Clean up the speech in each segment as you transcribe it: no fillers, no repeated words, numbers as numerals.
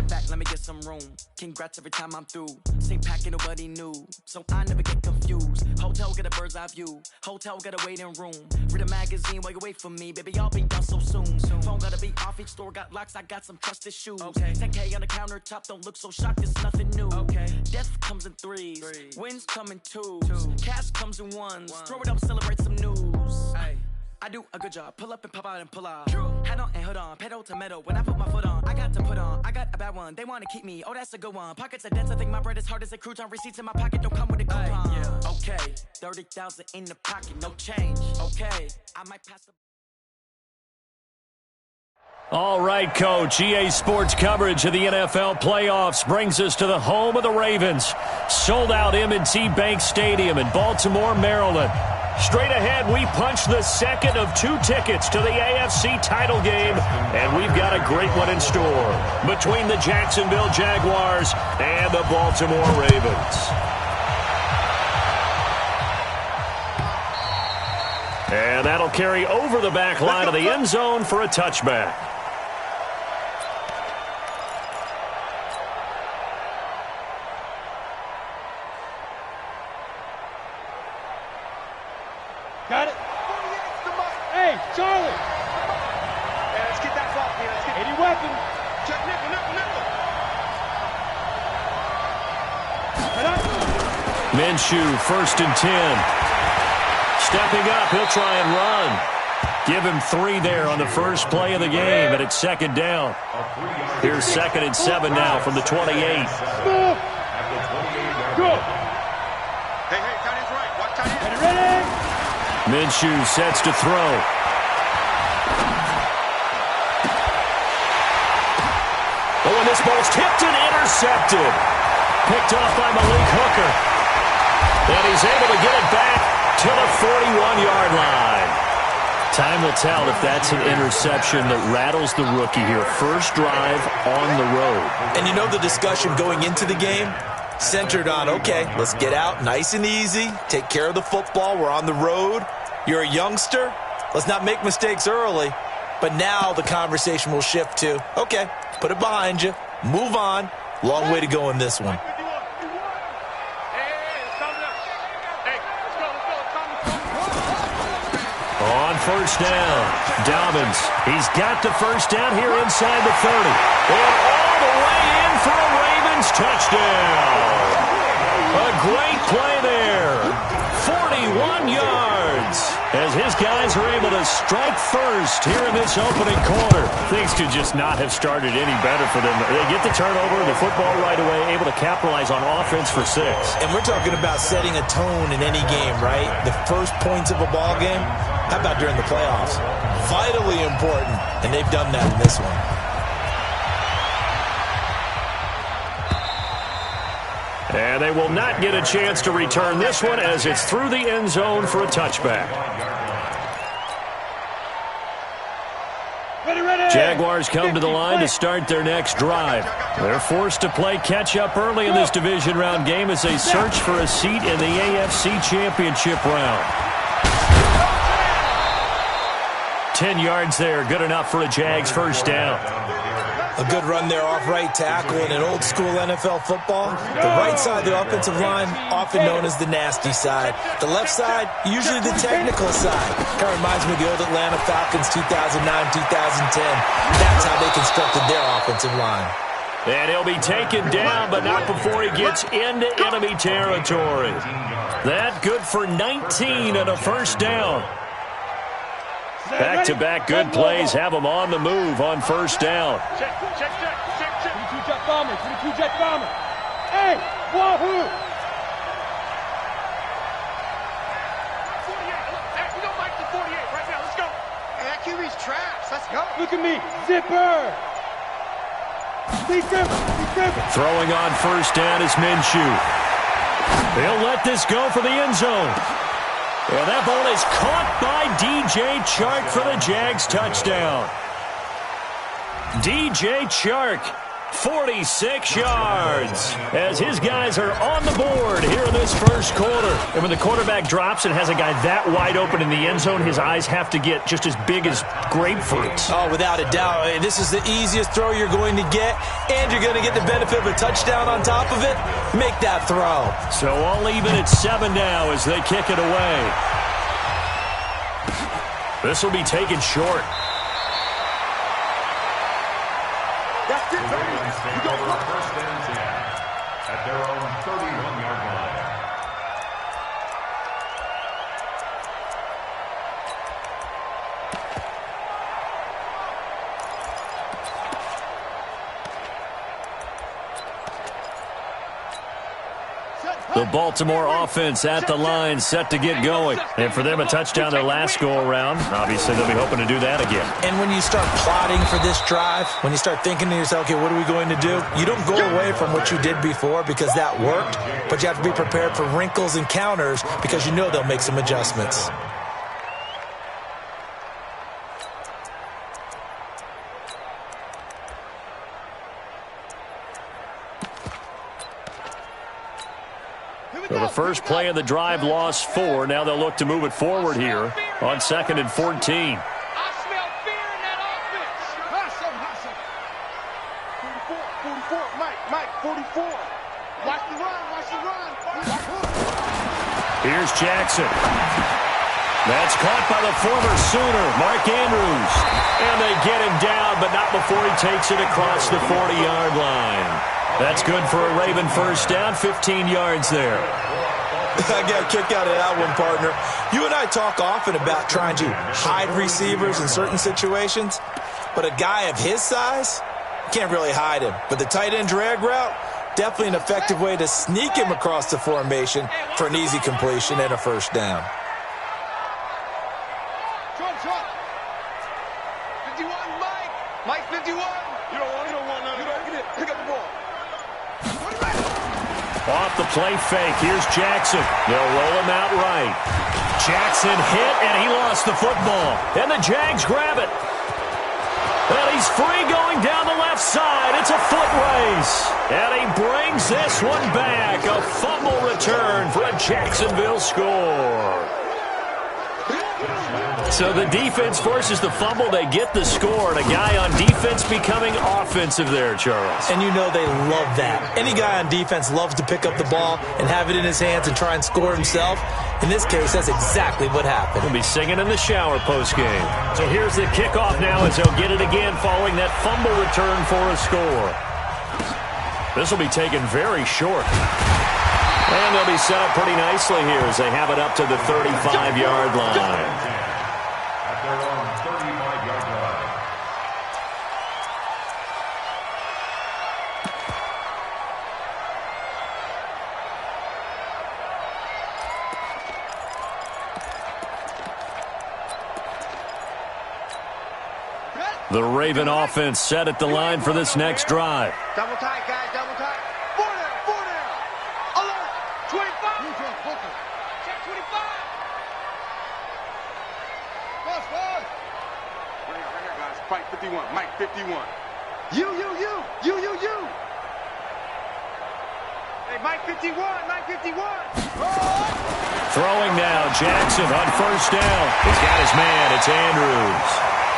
Step back, let me get some room. Congrats every time I'm through. Same packet, nobody knew, so I never get confused. Hotel, get a bird's eye view. Hotel, get a waiting room. Read a magazine while you wait for me. Baby, I'll be done so soon. Phone gotta be off, each store got locks. I got some trusted shoes. Okay. 10K on the countertop, don't look so shocked, it's nothing new. Okay. Death comes in threes. Wins come in twos. Cash comes in ones. Throw it up, celebrate some news. Ay. I do a good job, pull up and pop out and pull out. Head on and hood on, pedal to metal. When I put my foot on, I got to put on. I got a bad one, they wanna keep me. Oh, that's a good one. Pockets are dense, I think my bread is hard as a crouton. Receipts in my pocket don't come with a coupon. Yeah. Okay, 30,000 in the pocket, no change. Okay, I might pass the... All right, Coach. EA Sports coverage of the NFL playoffs brings us to the home of the Ravens. Sold out M&T Bank Stadium in Baltimore, Maryland. Straight ahead, we punch the second of 2 tickets to the AFC title game, and we've got a great one in store between the Jacksonville Jaguars and the Baltimore Ravens. And that'll carry over the back line of the end zone for a touchback. Got it? Hey, Charlie! Yeah, let's get that ball here. Let's get any weapon. Check nickel. Minshew, 1st and 10. Stepping up, he'll try and run. Give him 3 there on the first play of the game, and it's 2nd down. Here's 2nd and 7 now from the 28. Go! Hey, tight end's right. Watch tight end. Ready? Minshew sets to throw. Oh, and this ball's tipped and intercepted. Picked off by Malik Hooker. And he's able to get it back to the 41-yard line. Time will tell if that's an interception that rattles the rookie here. First drive on the road. And you know the discussion going into the game? Centered on, okay, let's get out nice and easy, take care of the football, we're on the road. You're a youngster, let's not make mistakes early. But now the conversation will shift to, okay, put it behind you, move on. Long way to go in this one. On first down, Dobbins, he's got the first down here inside the 30. And all the way in for a Ravens touchdown. A great play there. 41 yards as his guys are able to strike first here in this opening quarter. Things could just not have started any better for them. They get the turnover, the football right away, able to capitalize on offense for 6. And we're talking about setting a tone in any game, right? The first points of a ball game, how about during the playoffs? Vitally important, and they've done that in this one. And they will not get a chance to return this one as it's through the end zone for a touchback. Jaguars come to the line to start their next drive. They're forced to play catch-up early in this division round game as they search for a seat in the AFC Championship round. 10 yards there, good enough for a Jags first down. A good run there off right tackle in an old-school NFL football. The right side of the offensive line, often known as the nasty side. The left side, usually the technical side. Kind of reminds me of the old Atlanta Falcons 2009-2010. That's how they constructed their offensive line. And he'll be taken down, but not before he gets into enemy territory. That good for 19 and a first down. Back-to-back good plays have them on the move on first down. Check. 22-jet bomber. 22-jet bomber. Hey, wahoo! 48. Hey, we don't like the 48 right now. Let's go. Hey, that QB's trash. Let's go. Look at me. Zipper. Be simple. Throwing on first down is Minshew. They'll let this go for the end zone. And that ball is caught by DJ Chark for the Jags touchdown. DJ Chark 46 yards as his guys are on the board here in this first quarter. And when the quarterback drops and has a guy that wide open in the end zone, his eyes have to get just as big as grapefruits. Oh, without a doubt. This is the easiest throw you're going to get, and you're going to get the benefit of a touchdown on top of it. Make that throw. So all even at 7 now as they kick it away. This will be taken short. That's it, baby. You go for first and 10 at their own 31-yard line. The Baltimore offense at the line, set to get going. And for them, a touchdown their last go-around. Obviously, they'll be hoping to do that again. And when you start plotting for this drive, when you start thinking to yourself, okay, what are we going to do? You don't go away from what you did before because that worked, but you have to be prepared for wrinkles and counters because you know they'll make some adjustments. So the first play of the drive lost 4. Now they'll look to move it forward here on 2nd and 14. I smell fear in that offense. Hustle. 44, Mike, 44. Watch the run. Here's Jackson. That's caught by the former Sooner, Mark Andrews. And they get him down, but not before he takes it across the 40-yard line. That's good for a Raven first down, 15 yards there. I got a kick out of that one, partner. You and I talk often about trying to hide receivers in certain situations, but a guy of his size, can't really hide him. But the tight end drag route, definitely an effective way to sneak him across the formation for an easy completion and a first down. Trump. 51, Mike 51. You don't want none. You don't get it. Pick up the ball. Off the play fake, here's Jackson. They'll roll him out right. Jackson hit, and he lost the football. And the Jags grab it. And he's free going down the left side. It's a foot race. And he brings this one back. A fumble return for a Jacksonville score. So the defense forces the fumble. They get the score. And a guy on defense becoming offensive there, Charles. And you know they love that. Any guy on defense loves to pick up the ball and have it in his hands and try and score himself. In this case, that's exactly what happened. He'll be singing in the shower postgame. So here's the kickoff now as they'll get it again following that fumble return for a score. This will be taken very short. And they'll be set up pretty nicely here as they have it up to the 35-yard line. At their own 35-yard line. The Raven offense set at the line for this next drive. Double tight, guys. Double tight. 4 down. Alert. 25. Check 25. Right here, guys. Fight 51. Mike 51. You. Hey, Mike 51. Throwing now, Jackson on first down. He's got his man. It's Andrews.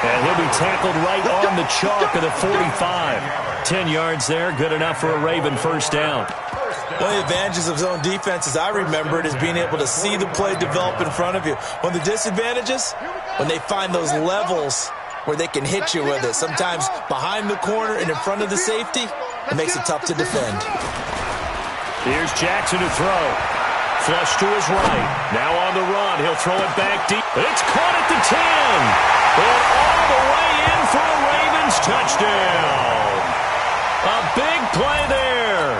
And he'll be tackled right on the chalk of the 45. 10 yards there, good enough for a Raven first down. One of the advantages of zone defense, as I remember it, is being able to see the play develop in front of you. One of the disadvantages, when they find those levels where they can hit you with it, sometimes behind the corner and in front of the safety, it makes it tough to defend. Here's Jackson to throw. Flush to his right. Now on the run. He'll throw it back deep. It's caught at the 10. And all the way in for a Ravens touchdown. A big play there.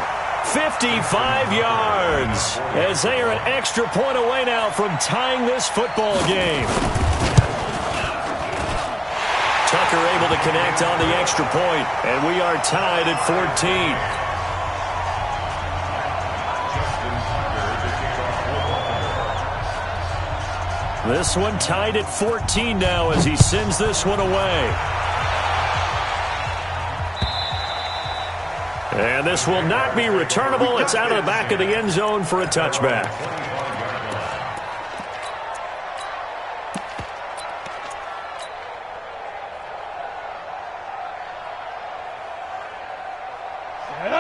55 yards. As they are an extra point away now from tying this football game. Tucker able to connect on the extra point. And we are tied at 14. This one tied at 14 now as he sends this one away. And this will not be returnable. It's out of the back of the end zone for a touchback.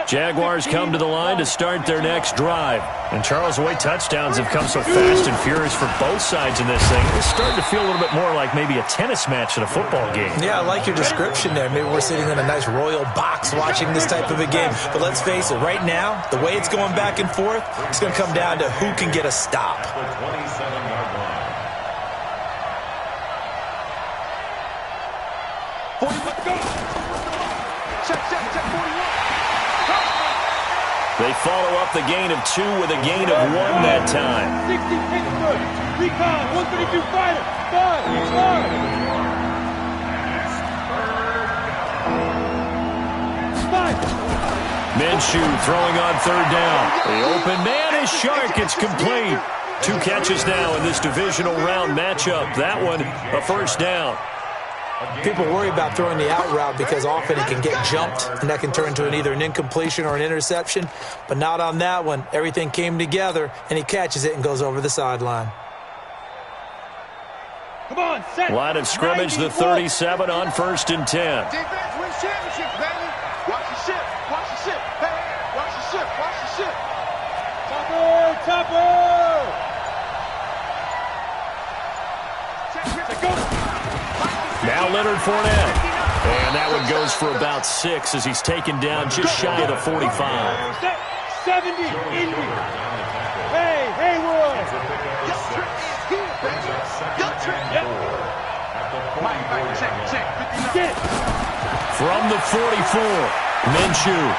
Jaguars come to the line to start their next drive. And Charles, the way touchdowns have come so fast and furious for both sides in this thing, it's starting to feel a little bit more like maybe a tennis match than a football game. Yeah, I like your description there. Maybe we're sitting in a nice royal box watching this type of a game. But let's face it, right now, the way it's going back and forth, it's going to come down to who can get a stop. They follow up the gain of 2 with a gain of 1 that time. 60 Pittsburgh. Recon. 132 fighter. 5. Minshew throwing on 3rd down. The open man is Shark. It's complete. 2 catches now in this divisional round matchup. That one, a 1st down. People worry about throwing the out route because often it can get jumped, and that can turn into either an incompletion or an interception. But not on that one. Everything came together, and he catches it and goes over the sideline. Come on, set. Line of scrimmage, the 37 on 1st and 10. Defense wins championships, baby. Watch the ship. Watch the ship. Hey, watch the ship. Watch the ship. Topper. Now Leonard Fournette. And that one goes for about 6 as he's taken down just shy of the 45. 70, Indy. Hey, Haywood. From the 44, Minshew.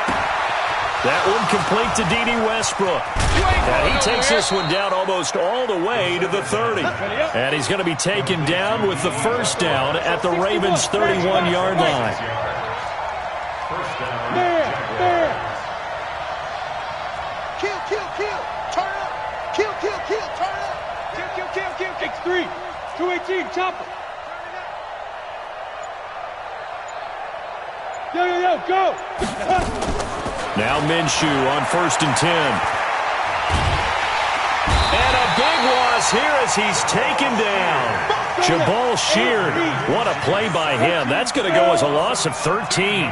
That one complete to D.D. Westbrook. And he takes this one down almost all the way to the 30. And he's going to be taken down with the 1st down at the Ravens' 31-yard line. Kill. Turn up. Kill. Turn up. Kill. X3. 218. Chopper. Yo. Go. Now Minshew on 1st and 10. And a big loss here as he's taken down. Jabal Sheard. What a play by him. That's going to go as a loss of 13.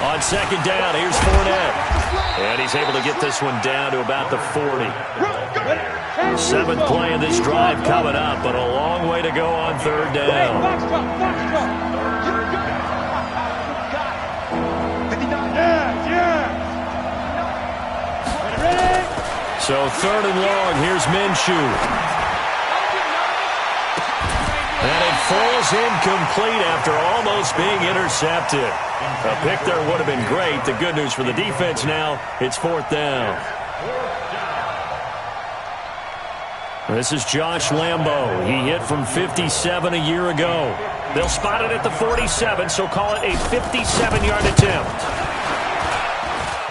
On 2nd down, here's Fournette. And he's able to get this one down to about the 40. 7th play in this drive coming up, but a long way to go on 3rd down. So 3rd and long, here's Minshew. And it falls incomplete after almost being intercepted. A pick there would have been great. The good news for the defense now, it's 4th down. This is Josh Lambo. He hit from 57 a year ago. They'll spot it at the 47, so call it a 57-yard attempt.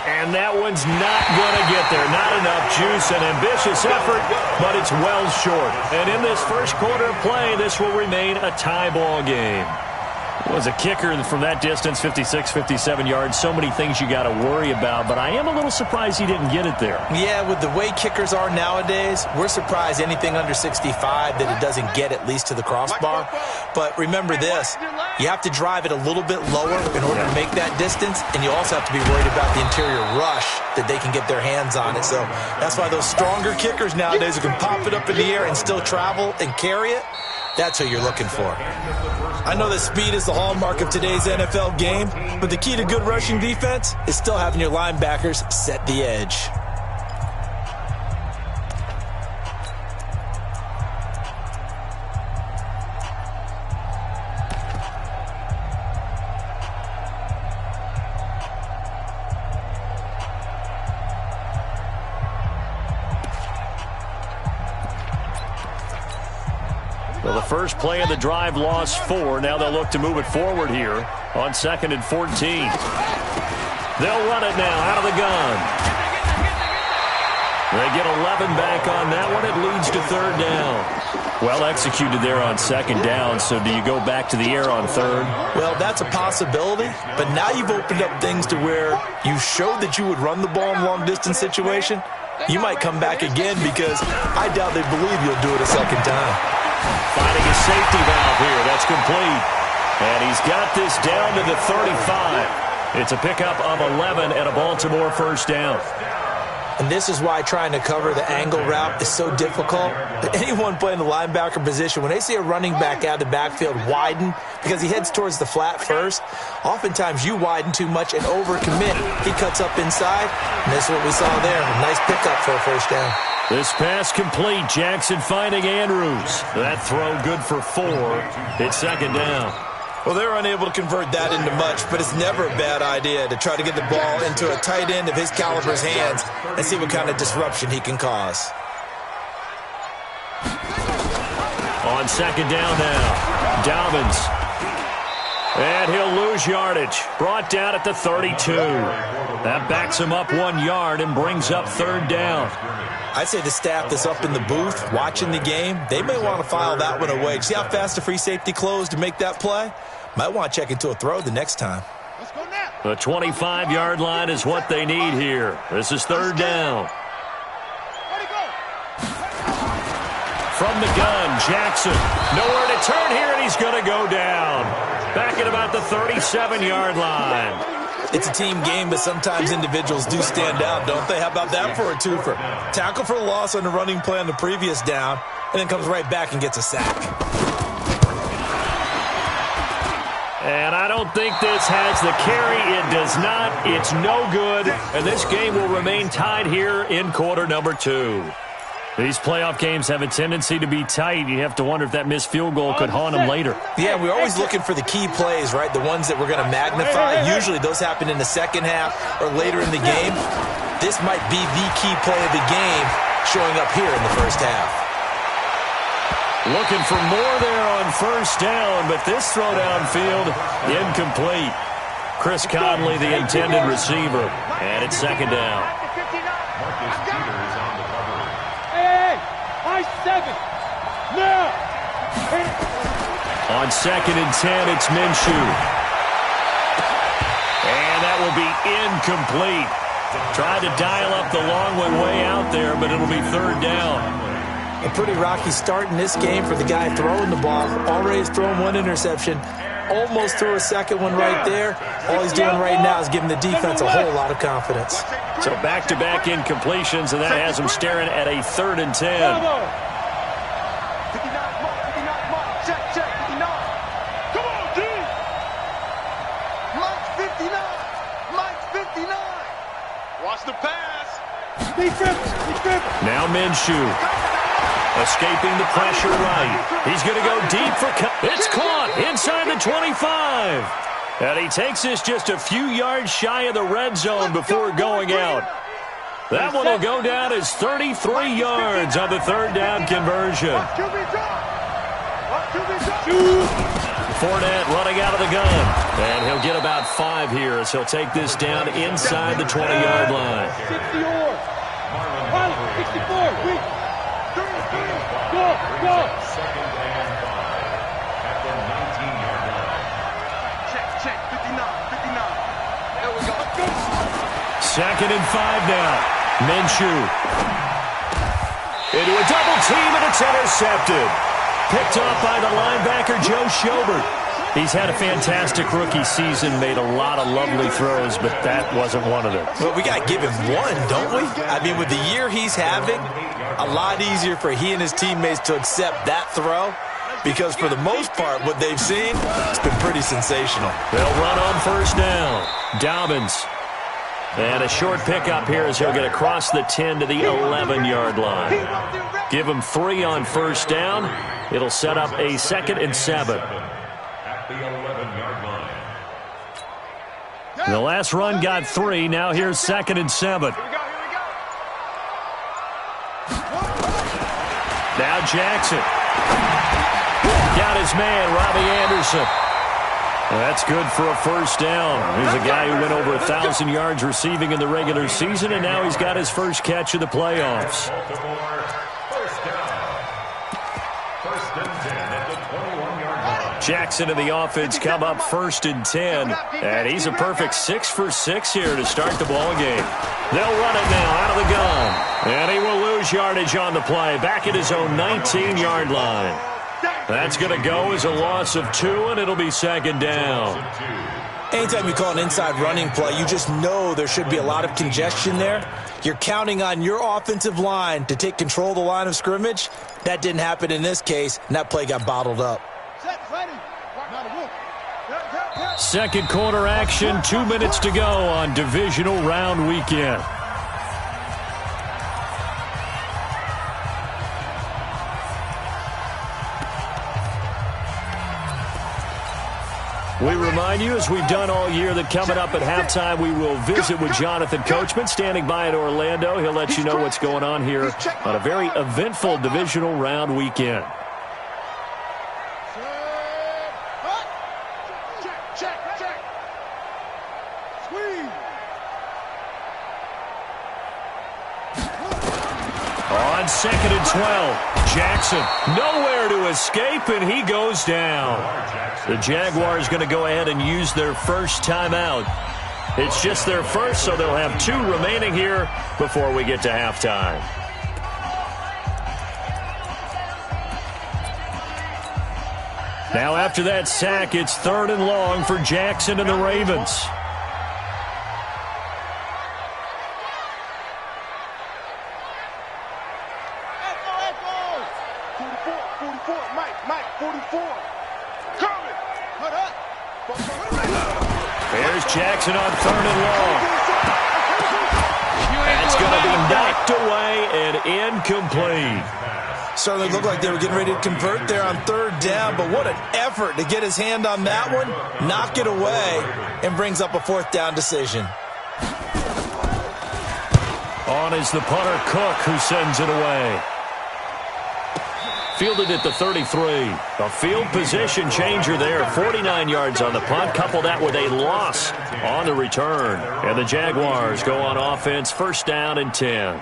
And that one's not going to get there. Not enough juice, an ambitious effort, but it's well short. And in this first quarter of play, this will remain a tie ball game. Was a kicker from that distance, 56, 57 yards. So many things you got to worry about, but I am a little surprised he didn't get it there. Yeah, with the way kickers are nowadays, we're surprised anything under 65 that it doesn't get at least to the crossbar. But remember this, you have to drive it a little bit lower in order to make that distance, and you also have to be worried about the interior rush that they can get their hands on it. So that's why those stronger kickers nowadays who can pop it up in the air and still travel and carry it, that's who you're looking for. I know that speed is the hallmark of today's NFL game, but the key to good rushing defense is still having your linebackers set the edge. Well, the first play of the drive lost 4. Now they'll look to move it forward here on 2nd and 14. They'll run it now out of the gun. They get 11 back on that one. It leads to 3rd down. Well executed there on second down, so do you go back to the air on third? Well, that's a possibility, but now you've opened up things to where you showed that you would run the ball in a long-distance situation. You might come back again because I doubt they believe you'll do it a second time. Finding a safety valve here. That's complete. And he's got this down to the 35. It's a pickup of 11 and a Baltimore first down. And this is why trying to cover the angle route is so difficult. Anyone playing the linebacker position, when they see a running back out of the backfield widen because he heads towards the flat first, oftentimes you widen too much and overcommit. He cuts up inside, and this is what we saw there. A nice pickup for a first down. This pass complete. Jackson finding Andrews. That throw good for 4. It's second down. Well, they're unable to convert that into much, but it's never a bad idea to try to get the ball into a tight end of his caliber's hands and see what kind of disruption he can cause. On second down now, Dobbins. And he'll lose yardage. Brought down at the 32. That backs him up 1 yard and brings up third down. I'd say the staff that's up in the booth watching the game, they may want to file that one away. See how fast the free safety closed to make that play? Might want to check into a throw the next time. The 25-yard line is what they need here. This is third down. From the gun, Jackson. Nowhere to turn here, and he's going to go down. Back at about the 37-yard line. It's a team game, but sometimes individuals do stand out, don't they? How about that for a twofer? Tackle for a loss on the running play on the previous down, and then comes right back and gets a sack. And I don't think this has the carry. It does not. It's no good. And this game will remain tied here in quarter number 2. These playoff games have a tendency to be tight. You have to wonder if that missed field goal could haunt them later. Yeah, we're always looking for the key plays, right? The ones that we're going to magnify. Usually those happen in the second half or later in the game. This might be the key play of the game showing up here in the first half. Looking for more there on first down, but this throw downfield, incomplete. Chris Conley, the intended receiver, and it's second down. Now! On second and 10, it's Minshew. And that will be incomplete. Tried to dial up the long way out there, but it'll be third down. A pretty rocky start in this game for the guy throwing the ball. Already has thrown 1 interception. Almost threw a second one right there. All he's doing right now is giving the defense a whole lot of confidence. So back-to-back incompletions, and that has him staring at a third and 10. Watch the pass. Now Minshew. Escaping the pressure right. He's going to go deep for... It's caught inside the 25. And he takes this just a few yards shy of the red zone before going out. That one will go down as 33 yards on the third down conversion. Fournette running out of the gun. And he'll get about 5 here as he'll take this down inside the 20-yard line. 64. Go! Second and 5 at the 19-yard line. Check. 59. There we go. Second and 5 now. Minshew. Into a double team, and it's intercepted. Picked up by the linebacker, Joe Schobert. He's had a fantastic rookie season, made a lot of lovely throws, but that wasn't one of them. Well, we got to give him one, don't we? I mean, with the year he's having, a lot easier for he and his teammates to accept that throw because for the most part, what they've seen, it's been pretty sensational. They'll run on first down. Dobbins. And a short pickup here as he'll get across the 10 to the 11-yard line. Give him 3 on first down. It'll set up a 2nd and 7. At the 11-yard line. The last run got 3. Now here's 2nd and 7. Now Jackson. Got his man, Robbie Anderson. That's good for a first down. He's a guy who went over 1,000 yards receiving in the regular season, and now he's got his first catch of the playoffs. Jackson and the offense come up 1st and 10, and he's a perfect 6 for 6 here to start the ball game. They'll run it now out of the gun, and he will lose yardage on the play, back at his own 19-yard line. That's going to go as a loss of 2, and it'll be 2nd down. Anytime you call an inside running play, you just know there should be a lot of congestion there. You're counting on your offensive line to take control of the line of scrimmage. That didn't happen in this case, and that play got bottled up. Second quarter action, 2 minutes to go on divisional round weekend. We remind you, as we've done all year, that coming up at halftime, we will visit with Jonathan Coachman, standing by in Orlando. He'll let you know what's going on here on a very eventful divisional round weekend. On 2nd and 12, Jackson nowhere to escape, and he goes down. The Jaguars going to go ahead and use their first timeout. It's just their first, so they'll have 2 remaining here before we get to halftime. Now after that sack, it's 3rd and long for Jackson and the Ravens. There's Jackson on 3rd and long. That's going to be knocked away and incomplete. Certainly looked like they were getting ready to convert there on 3rd down, but what an effort to get his hand on that one, knock it away, and brings up a 4th down decision. On is the punter, Cook, who sends it away. Fielded at the 33. A field position changer there. 49 yards on the punt. Couple that with a loss on the return. And the Jaguars go on offense, 1st down and 10.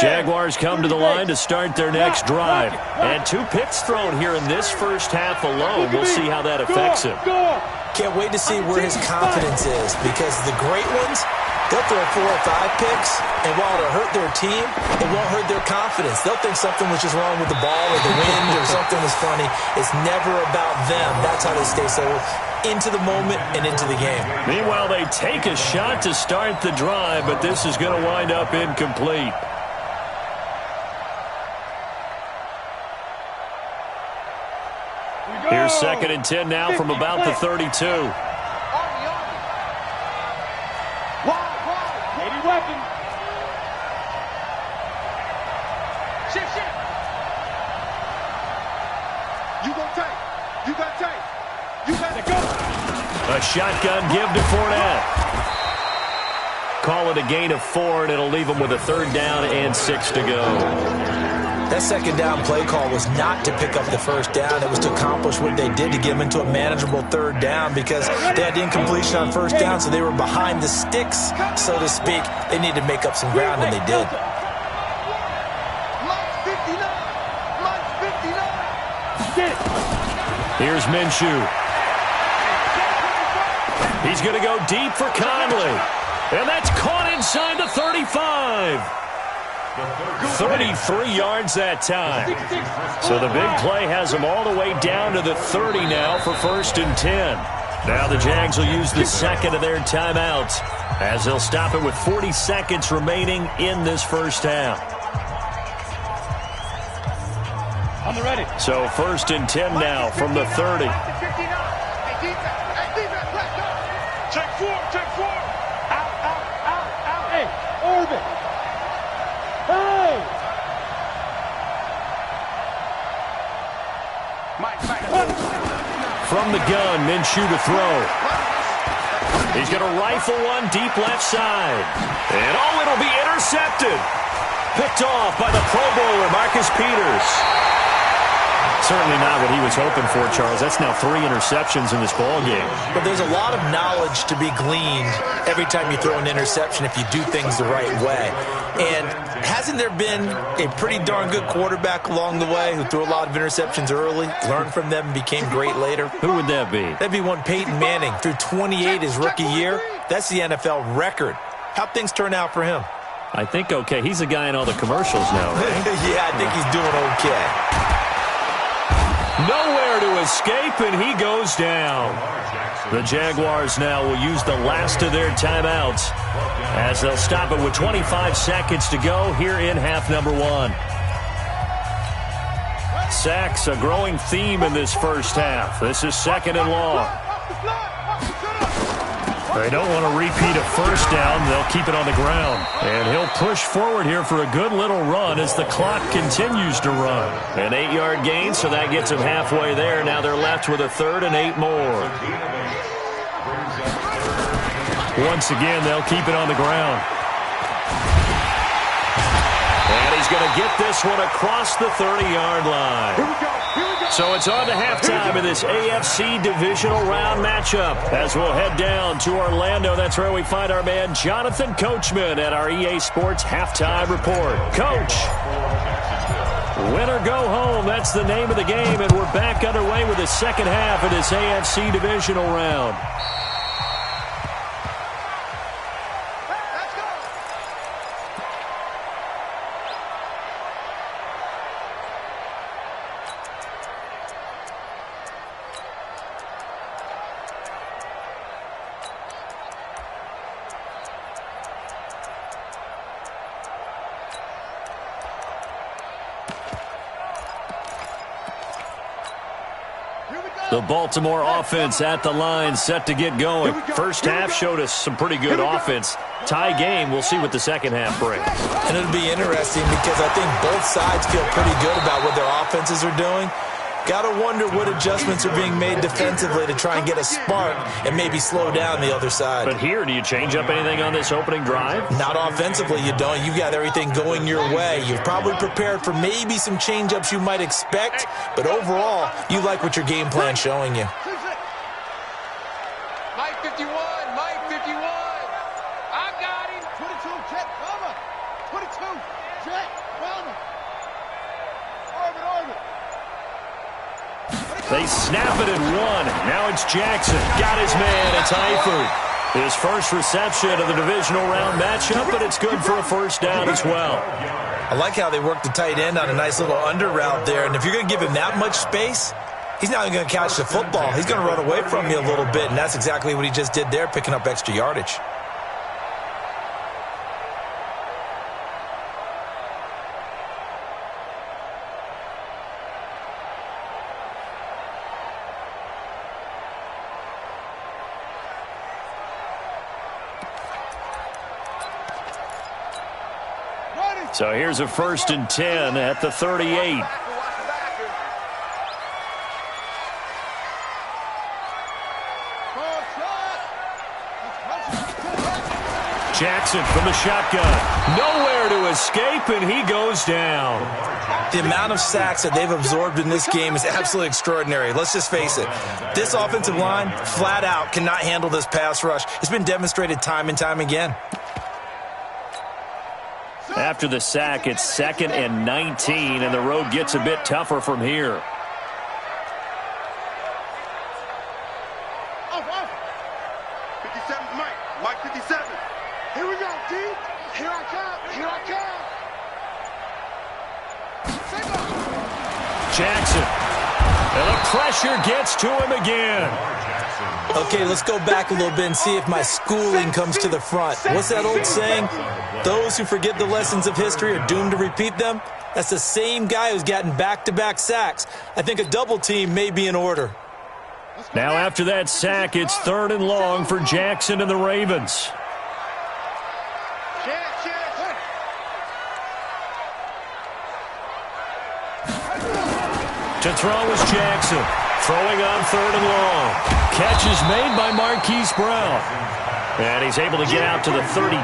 Jaguars come to the line to start their next drive. And 2 picks thrown here in this first half alone. We'll see how that affects him. Can't wait to see where his confidence is, because the great ones, they'll throw 4 or 5 picks, and while it'll hurt their team, it won't hurt their confidence. They'll think something was just wrong with the ball or the wind or something was funny. It's never about them. That's how they stay so into the moment and into the game. Meanwhile, they take a shot to start the drive, but this is going to wind up incomplete. Here's 2nd and 10 now from about the 32. A shotgun give to Fournette. Call it a gain of 4, and it'll leave them with a 3rd down and 6 to go. That 2nd down play call was not to pick up the 1st down. It was to accomplish what they did, to get them into a manageable 3rd down, because they had the incompletion on 1st down, so they were behind the sticks, so to speak. They needed to make up some ground, and they did. Here's Minshew. He's going to go deep for Conley. And that's caught inside the 35. 33 yards that time. So the big play has them all the way down to the 30 now for 1st and 10. Now the Jags will use the 2nd of their timeouts, as they'll stop it with 40 seconds remaining in this first half. On the ready. So 1st and 10 now from the 30. Check 4. Out. Hey, orbit. Hey. From the gun, Minshew to throw. He's going to rifle one deep left side. And it'll be intercepted. Picked off by the Pro Bowler, Marcus Peters. Certainly not what he was hoping for, Charles. That's now 3 interceptions in this ball game. But there's a lot of knowledge to be gleaned every time you throw an interception if you do things the right way. And hasn't there been a pretty darn good quarterback along the way who threw a lot of interceptions early, learned from them, and became great later? Who would that be? That'd be one Peyton Manning. Threw 28 his rookie year. That's the NFL record. How'd things turn out for him? I think okay. He's a guy in all the commercials now, right? Yeah, I think he's doing okay. Nowhere to escape, and he goes down. The Jaguars now will use the last of their timeouts as they'll stop it with 25 seconds to go here in half number 1. Sacks, a growing theme in this first half. This is 2nd and long. They don't want to repeat a first down. They'll keep it on the ground. And he'll push forward here for a good little run as the clock continues to run. An 8-yard gain, so that gets him halfway there. Now they're left with a 3rd and 8 more. Once again, they'll keep it on the ground. And he's going to get this one across the 30-yard line. So it's on to halftime in this AFC divisional round matchup as we'll head down to Orlando. That's where we find our man Jonathan Coachman at our EA Sports Halftime Report. Coach, win or go home, that's the name of the game, and we're back underway with the second half of this AFC divisional round. The Baltimore offense at the line, set to get going. First half showed us some pretty good offense. Tie game, we'll see what the second half brings. And it'll be interesting because I think both sides feel pretty good about what their offenses are doing. Got to wonder what adjustments are being made defensively to try and get a spark and maybe slow down the other side. But here, do you change up anything on this opening drive? Not offensively, you don't. You've got everything going your way. You've probably prepared for maybe some change-ups you might expect, but overall, you like what your game plan's showing you. Mike 51, Mike 51. I got him. 22, jet, cover. 22, jet, cover. Orbit. They snap it at 1. Now it's Jackson. Got his man. It's Eifert. His first reception of the divisional round matchup, but it's good for a first down as well. I like how they work the tight end on a nice little under route there, and if you're going to give him that much space, he's not even going to catch the football. He's going to run away from you a little bit, and that's exactly what he just did there, picking up extra yardage. So here's a 1st and 10 at the 38. Jackson from the shotgun. Nowhere to escape, and he goes down. The amount of sacks that they've absorbed in this game is absolutely extraordinary. Let's just face it. This offensive line, flat out, cannot handle this pass rush. It's been demonstrated time and time again. After the sack, it's 2nd and 19, and the road gets a bit tougher from here. Off. 57's Mike. Mike 57. Here we go, D. Here I come. Jackson. And the pressure gets to him again. Okay, let's go back a little bit and see if my schooling comes to the front. What's that old saying? Those who forget the lessons of history are doomed to repeat them. That's the same guy who's gotten back-to-back sacks. I think a double team may be in order. Now after that sack, it's 3rd and long for Jackson and the Ravens. To throw is Jackson. Throwing on 3rd and long. Catch is made by Marquise Brown. And he's able to get out to the 32,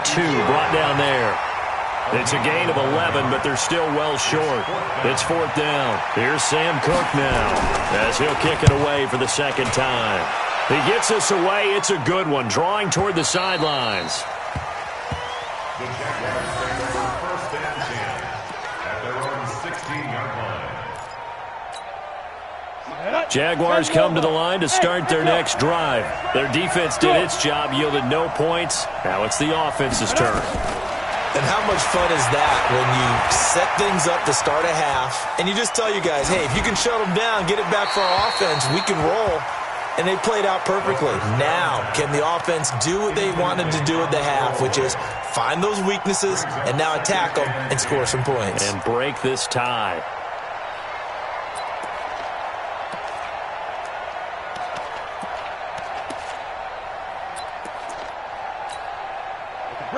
brought down there. It's a gain of 11, but they're still well short. It's 4th down. Here's Sam Cook now as he'll kick it away for the second time. He gets us away. It's a good one, drawing toward the sidelines. The Jaguars take over 1st and 10 at their own 16-yard line. Jaguars come to the line to start their next drive. Their defense did its job, yielded no points. Now it's the offense's turn. And how much fun is that when you set things up to start a half and you just tell you guys, hey, if you can shut them down, get it back for our offense, we can roll. And they played out perfectly. Now, can the offense do what they wanted to do at the half, which is find those weaknesses and now attack them and score some points. And break this tie.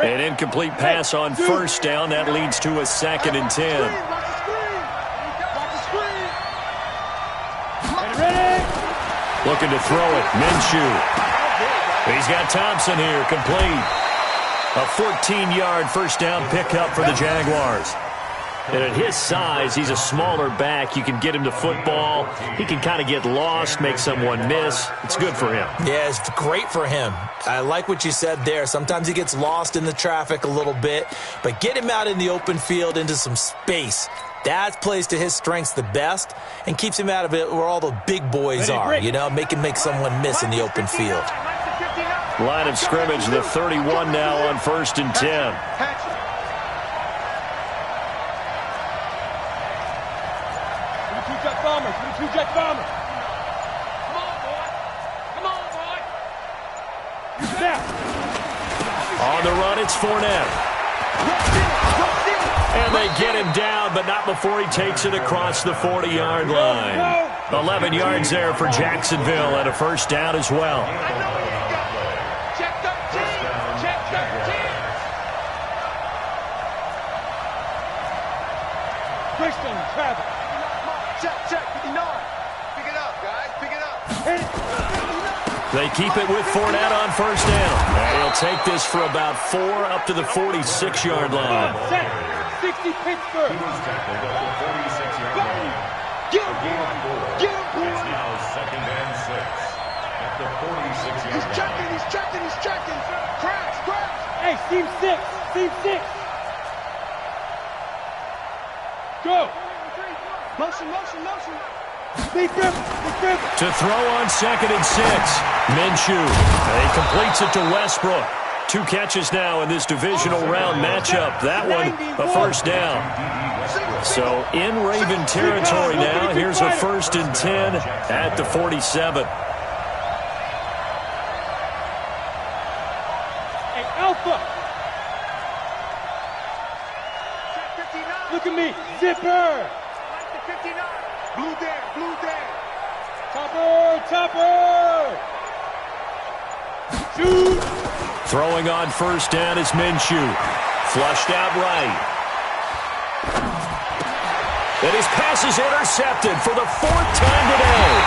An incomplete pass on 1st down. That leads to a 2nd and 10. Looking to throw it. Minshew. He's got Thompson here. Complete. A 14-yard 1st down pickup for the Jaguars. And at his size, he's a smaller back. You can get him to football. He can kind of get lost, make someone miss. It's good for him. Yeah, it's great for him. I like what you said there. Sometimes he gets lost in the traffic a little bit, but get him out in the open field into some space. That plays to his strengths the best and keeps him out of it where all the big boys are, you know, make someone miss in the open field. Line of scrimmage, the 31 now on 1st and 10. Two-jet bomber. Come on, boy. Come on, boy. On the run, it's Fournette. And they get him down, but not before he takes it across the 40-yard line. 11 yards there for Jacksonville and a 1st down as well. Check 13. Check 13. Christian, Travis. Check, 59. Pick it up, guys. Pick it up. They keep it with Fournette on 1st down. And he'll take this for about 4 up to the 46-yard line. 60 Pittsburgh. He was tackled at the 46-yard line. Get him, It's now 2nd and 6 at the 46-yard line. He's checking. Crash. Hey, Team 6. Go. Motion. Big grip. To throw on 2nd and 6. Minshew. He completes it to Westbrook. 2 catches now in this divisional round matchup. That one, a 1st down. So in Raven territory now. Here's a 1st and 10 at the 47. Hey, Alpha. Look at me. Zipper. Blue Dan. Topper. Shoot. Throwing on 1st down is Minshew. Flushed out right. And his pass is intercepted for the 4th time today.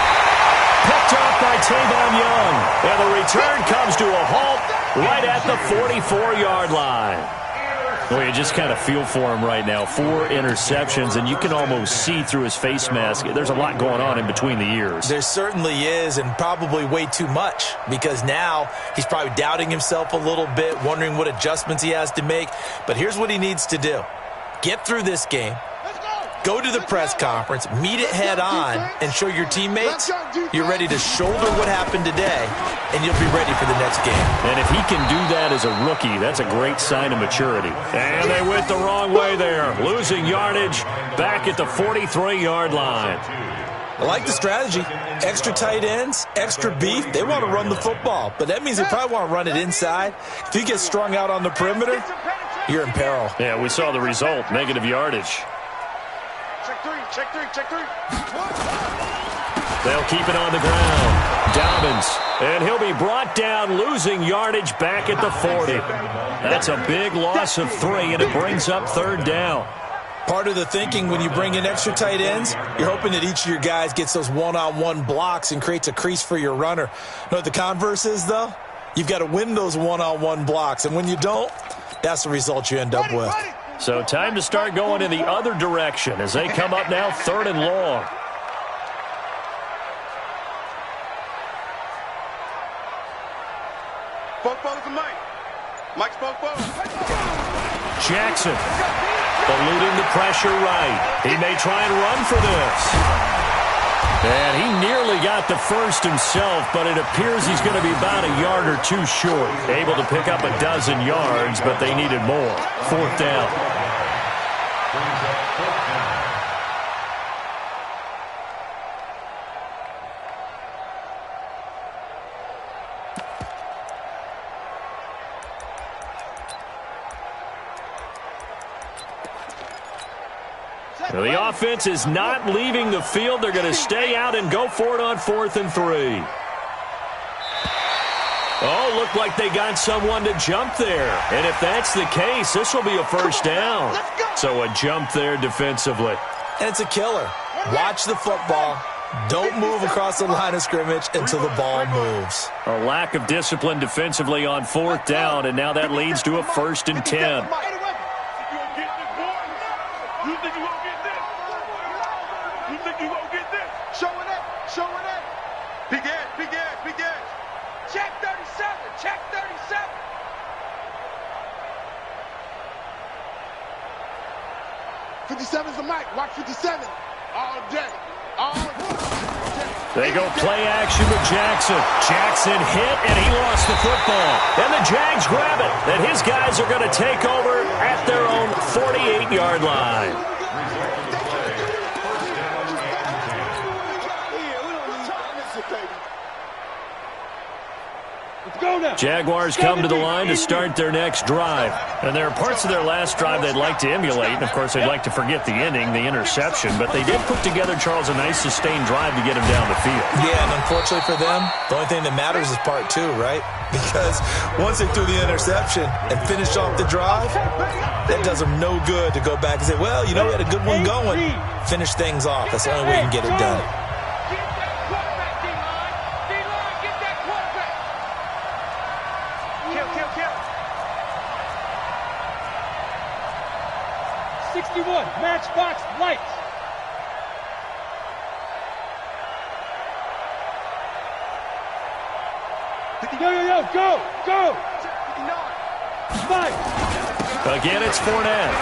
Picked off by Tavon Young. And the return comes to a halt right at the 44-yard line. Well, you just kind of feel for him right now. 4 interceptions, and you can almost see through his face mask. There's a lot going on in between the ears. There certainly is, and probably way too much, because now he's probably doubting himself a little bit, wondering what adjustments he has to make. But here's what he needs to do. Get through this game. Go to the press conference, meet it head on, and show your teammates you're ready to shoulder what happened today, and you'll be ready for the next game. And if he can do that as a rookie, that's a great sign of maturity. And they went the wrong way there, losing yardage back at the 43-yard line. I like the strategy. Extra tight ends, extra beef. They want to run the football, but that means they probably want to run it inside. If you get strung out on the perimeter, you're in peril. Yeah, we saw the result, negative yardage. Check three. They'll keep it on the ground. Dobbins, and he'll be brought down, losing yardage back at the 40. That's a big loss of 3, and it brings up 3rd down. Part of the thinking when you bring in extra tight ends, you're hoping that each of your guys gets those one-on-one blocks and creates a crease for your runner. You know what the converse is, though? You've got to win those one-on-one blocks, and when you don't, that's the result you end up with. So time to start going in the other direction as they come up now 3rd and long. Mike's Jackson eluding the pressure right. He may try and run for this. And he nearly got the first himself, but it appears he's going to be about a yard or two short. Able to pick up a dozen yards, but they needed more. 4th down. The offense is not leaving the field. They're going to stay out and go for it on 4th and 3. Oh, looked like they got someone to jump there. And if that's the case, this will be a first down. So a jump there defensively. And it's a killer. Watch the football. Don't move across the line of scrimmage until the ball moves. A lack of discipline defensively on 4th down, and now that leads to a 1st and 10. Check 37. Check 37. '57's the mic. Watch 57 all day. All day. They go play action with Jackson. Jackson hit, and he lost the football. And the Jags grab it. And his guys are going to take over at their own 48-yard line. Jaguars come to the line to start their next drive. And there are parts of their last drive they'd like to emulate. And, of course, they'd like to forget the ending, the interception. But they did put together, Charles, a nice sustained drive to get him down the field. Yeah, and unfortunately for them, the only thing that matters is part 2, right? Because once they threw the interception and finished off the drive, that does them no good to go back and say, well, you know, we had a good one going. Finish things off. That's the only way you can get it done. Matchbox lights. Go. 5. Again, it's Fournette.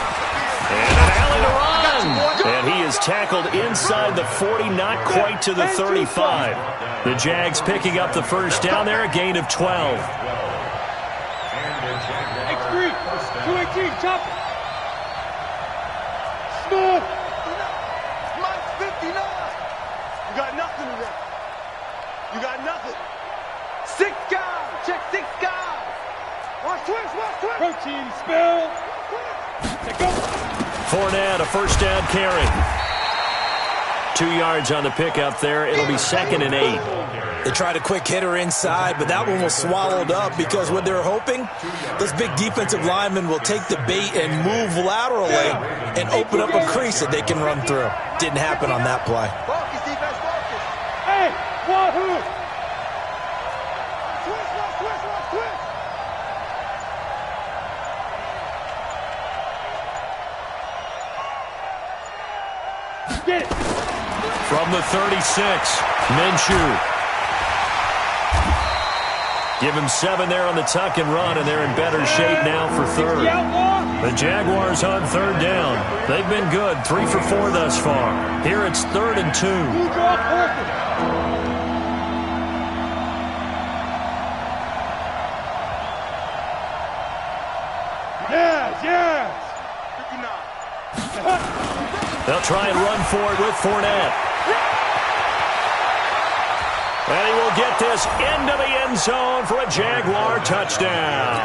And an alley to run. And he is tackled inside the 40, not quite to the 35. The Jags picking up the first down there, a gain of 12. X3, 218, chop. Smooth. Mike's 59. You got nothing today. You got nothing. 6 guys. Check 6 guys. Watch twist. Protein spill. Go. Fournette, a first down carry. 2 yards on the pickup there. It'll be 2nd and 8. They tried a quick hitter inside, but that one was swallowed up because what they're hoping, those big defensive linemen will take the bait and move laterally and open up a crease that they can run through. Didn't happen on that play. Focus, defense, focus. Hey, wahoo! Twist. Get it. From the 36, Minshew. Give him 7 there on the tuck and run, and they're in better shape now for 3rd. The Jaguars on 3rd down. They've been good, 3 for 4 thus far. Here it's 3rd and 2. Yes. They'll try and run for it with Fournette. And he will get this into the end zone for a Jaguar touchdown.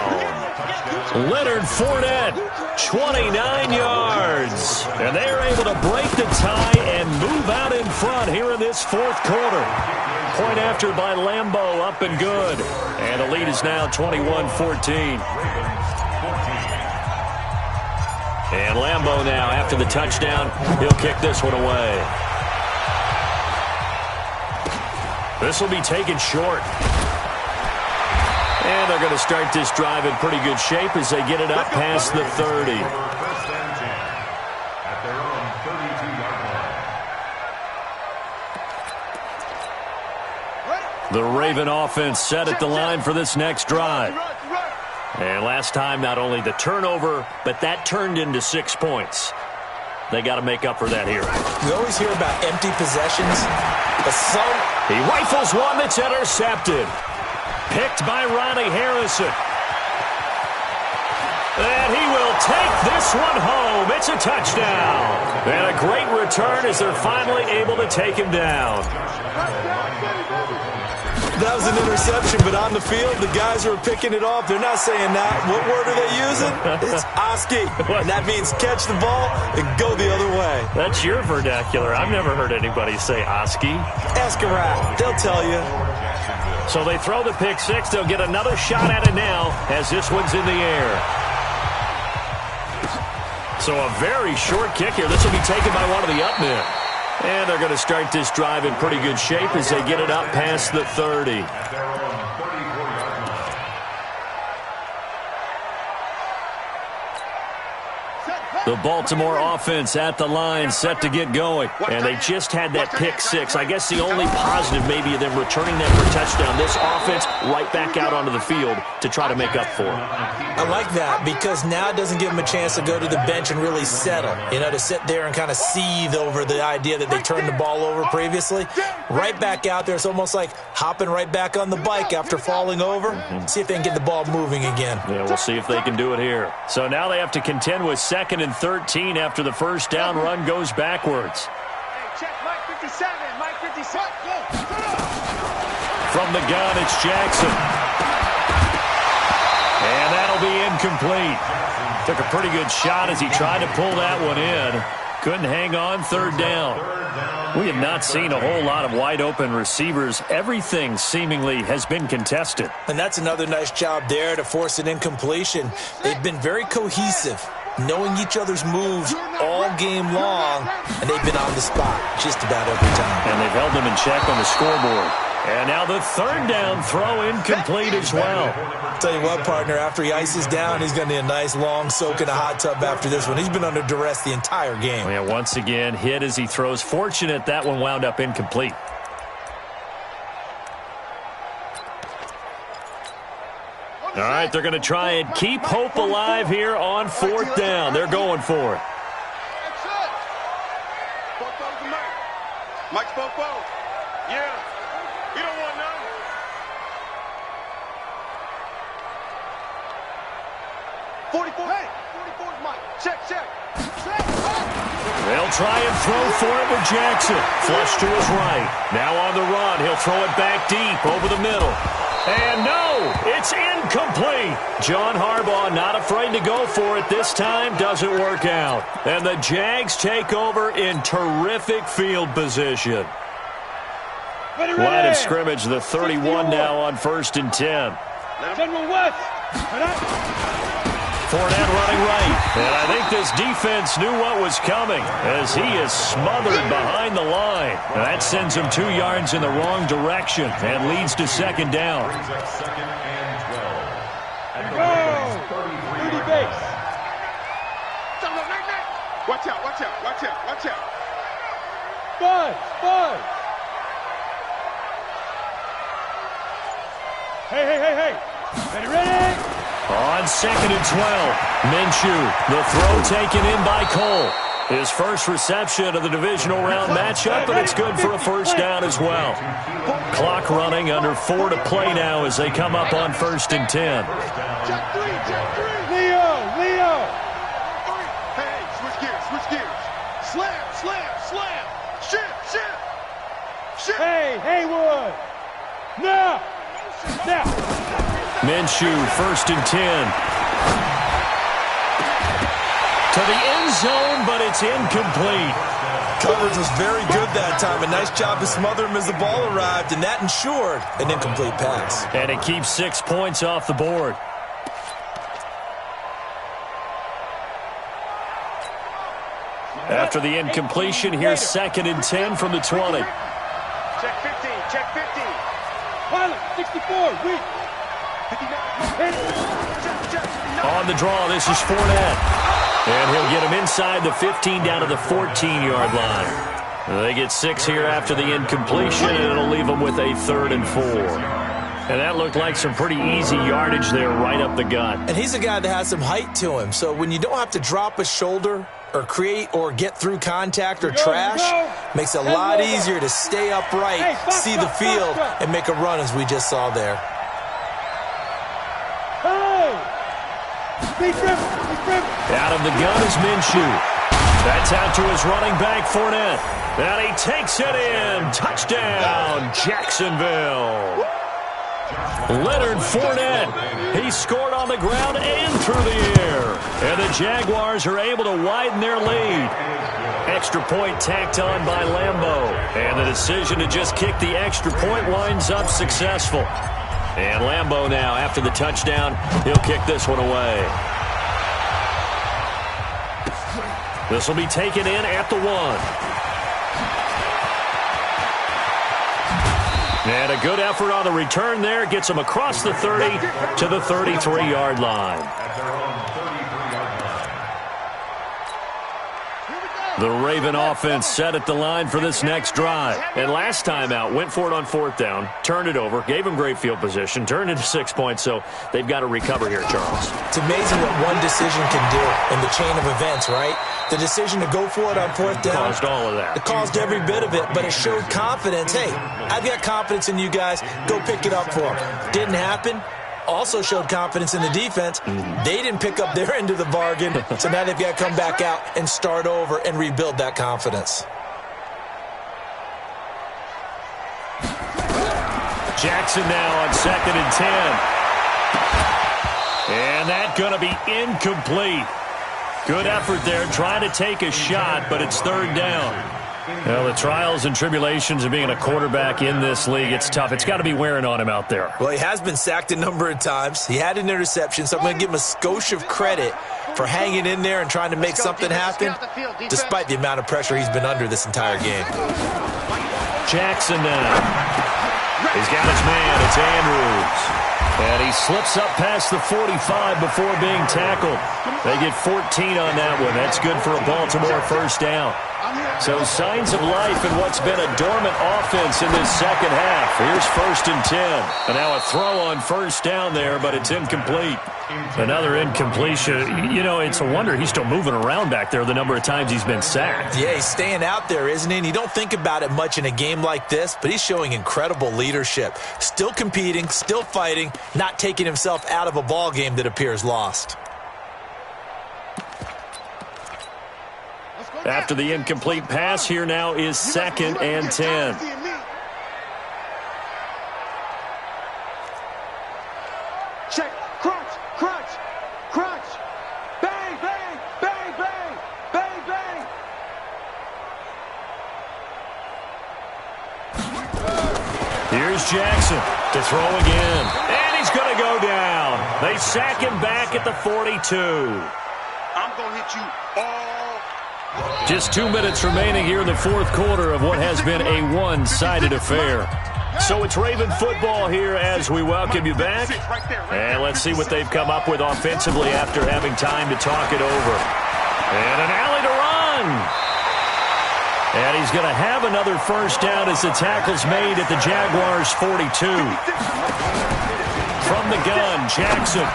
Leonard Fournette, 29 yards. And they are able to break the tie and move out in front here in this 4th quarter. Point after by Lambeau, up and good. And the lead is now 21-14. And Lambeau now, after the touchdown, he'll kick this one away. This will be taken short. And they're going to start this drive in pretty good shape as they get it up past the 30. The Raven offense set at the line for this next drive. And last time, not only the turnover, but that turned into 6 points. They got to make up for that here. We always hear about empty possessions, but he rifles one that's intercepted. Picked by Ronnie Harrison. And he will take this one home. It's a touchdown. And a great return as they're finally able to take him down. That was an interception, but on the field, the guys who are picking it off, they're not saying that. What word are they using? It's Oski. And that means catch the ball and go the other way. That's your vernacular. I've never heard anybody say Oski. Ask around. They'll tell you. So they throw the pick six. They'll get another shot at it now as this one's in the air. So a very short kick here. This will be taken by one of the up men. And they're going to start this drive in pretty good shape as they get it up past the 30. The Baltimore offense at the line, set to get going. And they just had that pick six. I guess the only positive maybe of them returning that for a touchdown. This offense right back out onto the field to try to make up for it. I like that because now it doesn't give them a chance to go to the bench and really settle. You know, to sit there and kind of seethe over the idea that they turned the ball over previously. Right back out there. It's almost like hopping right back on the bike after falling over. See if they can get the ball moving again. Yeah, we'll see if they can do it here. So now they have to contend with 2nd and 13 after the first down run goes backwards. Hey, check Mike 57. Mike 57. From the gun, it's Jackson. And that'll be incomplete. Took a pretty good shot as he tried to pull that one in. Couldn't hang on, 3rd down. We have not seen a whole lot of wide-open receivers. Everything seemingly has been contested. And that's another nice job there to force an incompletion. They've been very cohesive, knowing each other's moves all game long, and they've been on the spot just about every time. And they've held them in check on the scoreboard. And now the 3rd down throw incomplete as well. Tell you what, partner, after he ices down, he's going to need a nice long soak in a hot tub after this one. He's been under duress the entire game. Yeah, once again, hit as he throws. Fortunate that one wound up incomplete. All right, they're going to try and keep hope alive here on 4th down. They're going for it. That's it. Bofo's the Mike. Mike's Bofo. Yeah. You don't want none. 44. Hey, 44's Mike. Check. They'll try and throw for it with Jackson. Flush to his right. Now on the run. He'll throw it back deep over the middle. And no, it's incomplete. John Harbaugh not afraid to go for it this time. Doesn't work out. And the Jags take over in terrific field position. Line of scrimmage, the 31 now on 1st and 10. General West. Fournette running right. And I think this defense knew what was coming as he is smothered behind the line. And that sends him 2 yards in the wrong direction and leads to 2nd down. Go! 30 base. Watch out. Buzz. Hey. Ready? On 2nd and 12, Minshew, the throw taken in by Cole. His first reception of the divisional round matchup, and it's good for a 1st down as well. Clock running, under 4 to play now as they come up on 1st and 10. Check 3. Leo. Hey, switch gears. Slam. Shift. Hey, Haywood. Now. Minshew, 1st and 10. To the end zone, but it's incomplete. Coverage was very good that time. A nice job to smother him as the ball arrived, and that ensured an incomplete pass. And it keeps 6 points off the board. After the incompletion, here's 2nd and 10 from the 20. Check 15. Pilot, 64, weak. 59. On the draw, this is Fournette. And he'll get him inside the 15 down to the 14-yard line. They get 6 here after the incompletion, and it'll leave them with a 3rd and 4. And that looked like some pretty easy yardage there right up the gut. And he's a guy that has some height to him, so when you don't have to drop a shoulder or create or get through contact or trash, makes it a lot easier to stay upright, see the field, and make a run as we just saw there. Out of the gun is Minshew. That's out to his running back, Fournette. And he takes it in. Touchdown, Jacksonville. Leonard Fournette. He scored on the ground and through the air. And the Jaguars are able to widen their lead. Extra point tacked on by Lambeau. And the decision to just kick the extra point winds up successful. And Lambeau now, after the touchdown, he'll kick this one away. This will be taken in at the 1. And a good effort on the return there. Gets him across the 30 to the 33-yard line. The Raven offense set at the line for this next drive. And last time out, went for it on 4th down, turned it over, gave him great field position, turned into 6 points, so they've got to recover here, Charles. It's amazing what one decision can do in the chain of events, right? The decision to go for it on 4th down caused all of that. It caused every bit of it, but it showed confidence. Hey, I've got confidence in you guys. Go pick it up for them. Didn't happen. Also showed confidence in the defense. They didn't pick up their end of the bargain, so now they've got to come back out and start over and rebuild that confidence. Jackson now on 2nd and 10. And that's going to be incomplete. Good effort there, trying to take a shot, but it's 3rd down. Well, the trials and tribulations of being a quarterback in this league, it's tough. It's got to be wearing on him out there. Well, he has been sacked a number of times. He had an interception, so I'm going to give him a skosh of credit for hanging in there and trying to make something happen, despite the amount of pressure he's been under this entire game. Jackson now. He's got his man. It's Andrews. And he slips up past the 45 before being tackled. They get 14 on that one. That's good for a Baltimore 1st down. So signs of life in what's been a dormant offense in this second half. Here's 1st and 10. And now a throw on 1st down there, but it's incomplete. Another incompletion. You know, it's a wonder he's still moving around back there the number of times he's been sacked. Yeah, he's staying out there, isn't he? And you don't think about it much in a game like this, but he's showing incredible leadership. Still competing, still fighting, not taking himself out of a ball game that appears lost. After the incomplete pass, here now is 2nd and 10. Check, crunch, crunch, crunch. Bang, bang, bang, bang, bang, bang. Here's Jackson to throw again. And he's going to go down. They sack him back at the 42. I'm going to hit you all. Just 2 minutes remaining here in the 4th quarter of what has been a one-sided affair. So it's Raven football here as we welcome you back. And let's see what they've come up with offensively after having time to talk it over. And an alley to run. And he's going to have another 1st down as the tackle's made at the Jaguars' 42. From the gun, Jackson.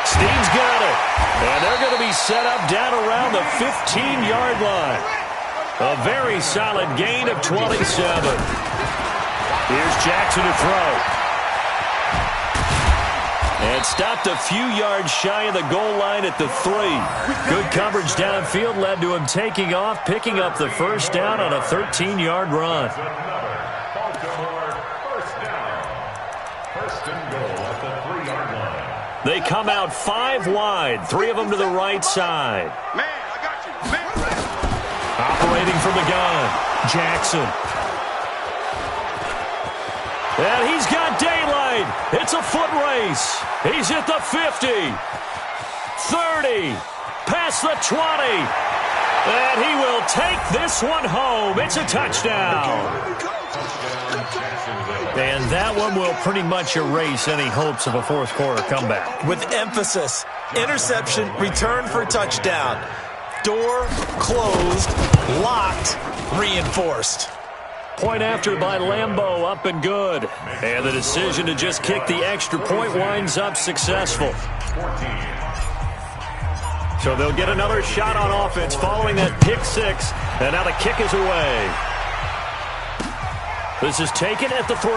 Steve's got it. And they're going to be set up down around the 15-yard line. A very solid gain of 27. Here's Jackson to throw. And stopped a few yards shy of the goal line at the 3. Good coverage downfield led to him taking off, picking up the 1st down on a 13-yard run. They come out 5 wide, 3 of them to the right side. Man, I got you. Man. Operating from the gun, Jackson. And he's got daylight. It's a foot race. He's at the 50, 30, past the 20. And he will take this one home. It's a touchdown. And that one will pretty much erase any hopes of a 4th quarter comeback. With emphasis, interception, return for touchdown. Door closed, locked, reinforced. Point after by Lambeau, up and good. And the decision to just kick the extra point winds up successful. So they'll get another shot on offense following that pick six. And now the kick is away. This is taken at the 3.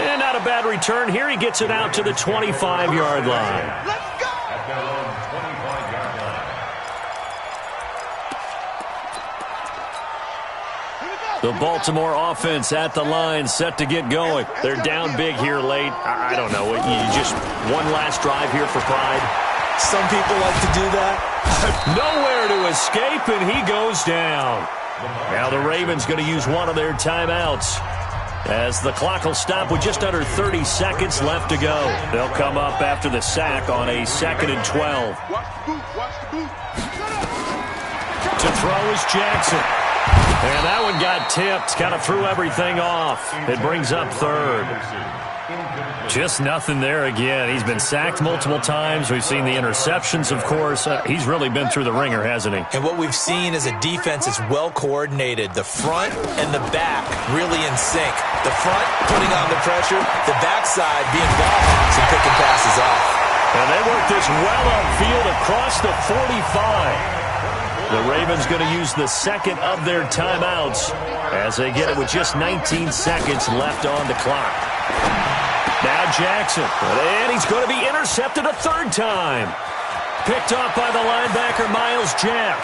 And not a bad return here. He gets it out to the 25-yard line. Let's go! At their own 25-yard line. The Baltimore offense at the line, set to get going. They're down big here late. I don't know. You just one last drive here for pride. Some people like to do that. Nowhere to escape, and he goes down. Now the Ravens going to use one of their timeouts, as the clock will stop with just under 30 seconds left to go. They'll come up after the sack on a 2nd and 12. Watch the boot, watch the boot. To throw is Jackson. And that one got tipped, kind of threw everything off. It brings up 3rd. Just nothing there again. He's been sacked multiple times. We've seen the interceptions, of course. He's really been through the ringer, hasn't he? And what we've seen is a defense that's well coordinated. The front and the back really in sync. The front putting on the pressure, the backside being ball hawks and picking passes off. And they work this well upfield across the 45. The Ravens going to use the second of their timeouts as they get it with just 19 seconds left on the clock. Now Jackson, and he's going to be intercepted a 3rd time. Picked off by the linebacker, Miles Jack.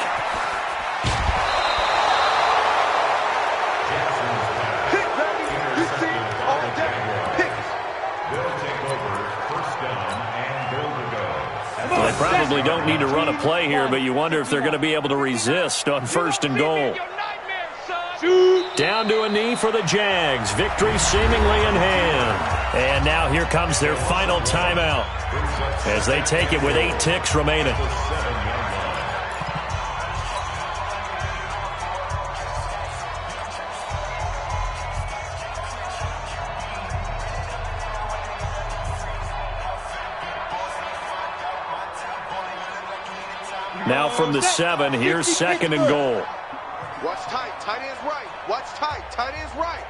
Pick, baby. You see it all day. Pick. They'll take over 1st down and goal to go. Well, they probably don't need to run a play here, but you wonder if they're going to be able to resist on 1st and goal. Down to a knee for the Jags. Victory seemingly in hand. And now here comes their final timeout as they take it with 8 ticks remaining. Now from the 7, here's 2nd and goal. Watch tight, tight end's right. Watch tight, tight end's right.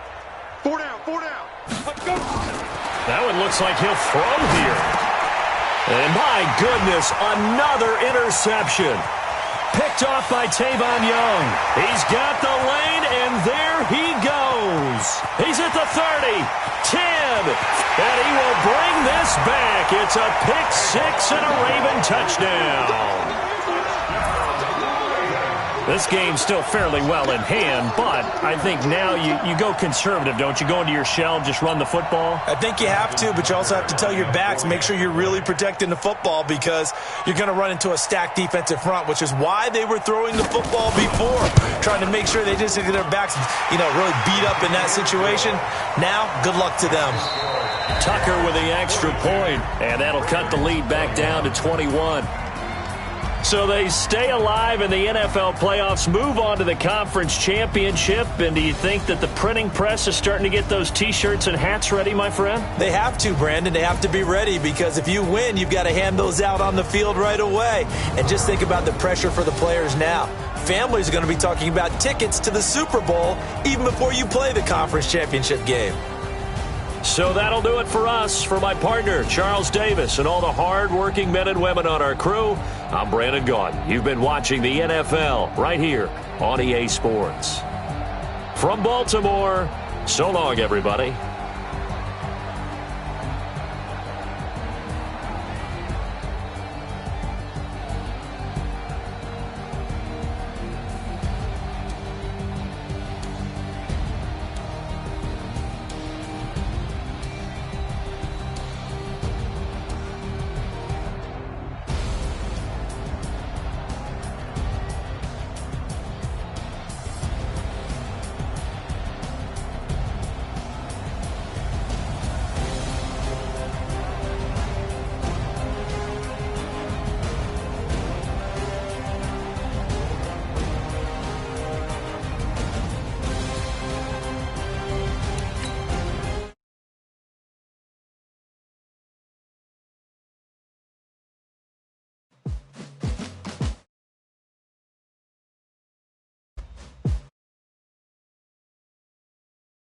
4 down, 4 down. Let's go. That one looks like he'll throw here. And my goodness, another interception. Picked off by Tavon Young. He's got the lane, and there he goes. He's at the 30, 10, and he will bring this back. It's a pick six and a Raven touchdown. This game's still fairly well in hand, but I think now you go conservative, don't you? Go into your shell, just run the football? I think you have to, but you also have to tell your backs, make sure you're really protecting the football because you're going to run into a stacked defensive front, which is why they were throwing the football before, trying to make sure they just get their backs, really beat up in that situation. Now, good luck to them. Tucker with the extra point, and that'll cut the lead back down to 21. So they stay alive in the NFL playoffs, move on to the conference championship. And do you think that the printing press is starting to get those T-shirts and hats ready, my friend? They have to, Brandon. They have to be ready because if you win, you've got to hand those out on the field right away. And just think about the pressure for the players now. Families are going to be talking about tickets to the Super Bowl even before you play the conference championship game. So that'll do it for us. For my partner, Charles Davis, and all the hard-working men and women on our crew, I'm Brandon Gaudin. You've been watching the NFL right here on EA Sports. From Baltimore, so long, everybody.